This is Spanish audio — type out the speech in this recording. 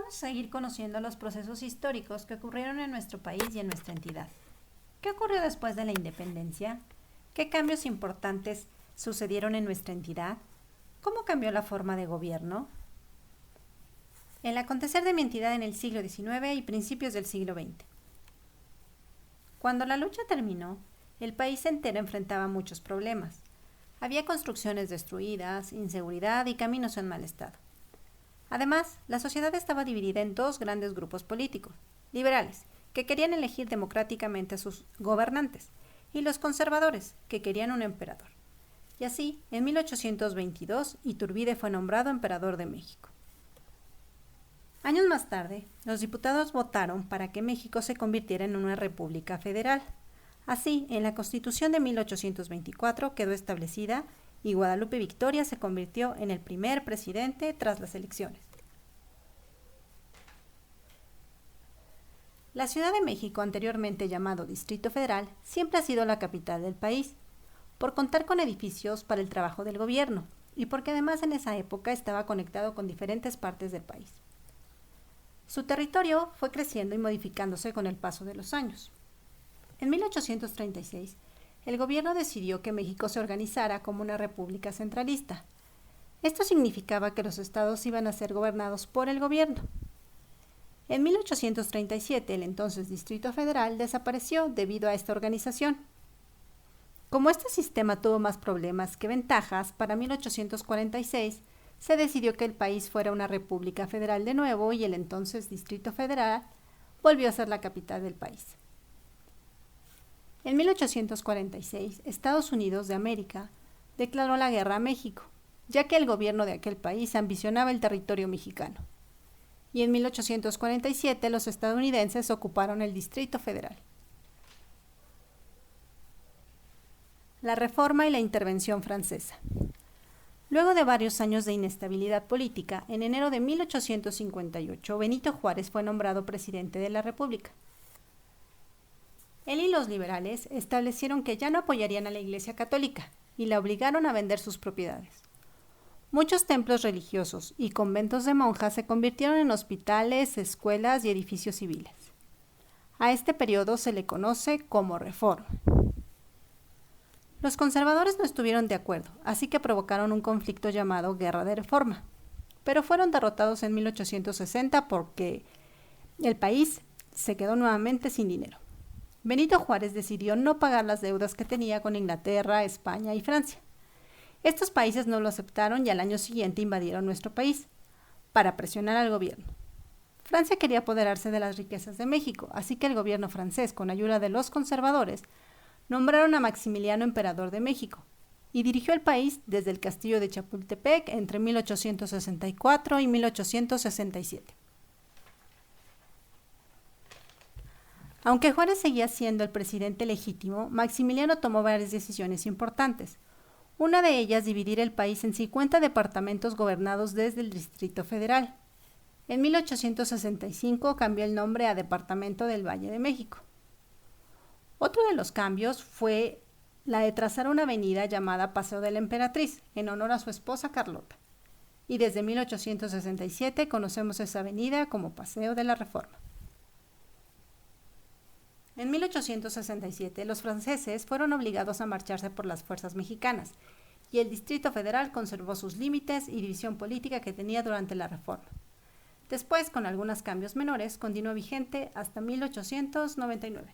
Vamos a seguir conociendo los procesos históricos que ocurrieron en nuestro país y en nuestra entidad. ¿Qué ocurrió después de la independencia? ¿Qué cambios importantes sucedieron en nuestra entidad? ¿Cómo cambió la forma de gobierno? El acontecer de mi entidad en el siglo XIX y principios del siglo XX. Cuando la lucha terminó, el país entero enfrentaba muchos problemas. Había construcciones destruidas, inseguridad y caminos en mal estado. Además, la sociedad estaba dividida en dos grandes grupos políticos: liberales, que querían elegir democráticamente a sus gobernantes, y los conservadores, que querían un emperador. Y así, en 1822, Iturbide fue nombrado emperador de México. Años más tarde, los diputados votaron para que México se convirtiera en una república federal. Así, en la Constitución de 1824 quedó establecida y Guadalupe Victoria se convirtió en el primer presidente tras las elecciones. La Ciudad de México, anteriormente llamado Distrito Federal, siempre ha sido la capital del país, por contar con edificios para el trabajo del gobierno y porque además en esa época estaba conectado con diferentes partes del país. Su territorio fue creciendo y modificándose con el paso de los años. En 1836, el gobierno decidió que México se organizara como una república centralista. Esto significaba que los estados iban a ser gobernados por el gobierno. En 1837, el entonces Distrito Federal desapareció debido a esta organización. Como este sistema tuvo más problemas que ventajas, para 1846 se decidió que el país fuera una república federal de nuevo y el entonces Distrito Federal volvió a ser la capital del país. En 1846, Estados Unidos de América declaró la guerra a México, ya que el gobierno de aquel país ambicionaba el territorio mexicano. Y en 1847 los estadounidenses ocuparon el Distrito Federal. La Reforma y la intervención francesa. Luego de varios años de inestabilidad política, en enero de 1858, Benito Juárez fue nombrado presidente de la República. Él y los liberales establecieron que ya no apoyarían a la Iglesia Católica y la obligaron a vender sus propiedades. Muchos templos religiosos y conventos de monjas se convirtieron en hospitales, escuelas y edificios civiles. A este periodo se le conoce como Reforma. Los conservadores no estuvieron de acuerdo, así que provocaron un conflicto llamado Guerra de Reforma, pero fueron derrotados en 1860 porque el país se quedó nuevamente sin dinero. Benito Juárez decidió no pagar las deudas que tenía con Inglaterra, España y Francia. Estos países no lo aceptaron y al año siguiente invadieron nuestro país para presionar al gobierno. Francia quería apoderarse de las riquezas de México, así que el gobierno francés, con ayuda de los conservadores, nombraron a Maximiliano emperador de México y dirigió el país desde el castillo de Chapultepec entre 1864 y 1867. Aunque Juárez seguía siendo el presidente legítimo, Maximiliano tomó varias decisiones importantes. Una de ellas, dividir el país en 50 departamentos gobernados desde el Distrito Federal. En 1865 cambió el nombre a Departamento del Valle de México. Otro de los cambios fue la de trazar una avenida llamada Paseo de la Emperatriz, en honor a su esposa Carlota. Y desde 1867 conocemos esa avenida como Paseo de la Reforma. En 1867, los franceses fueron obligados a marcharse por las fuerzas mexicanas, y el Distrito Federal conservó sus límites y división política que tenía durante la Reforma. Después, con algunos cambios menores, continuó vigente hasta 1899.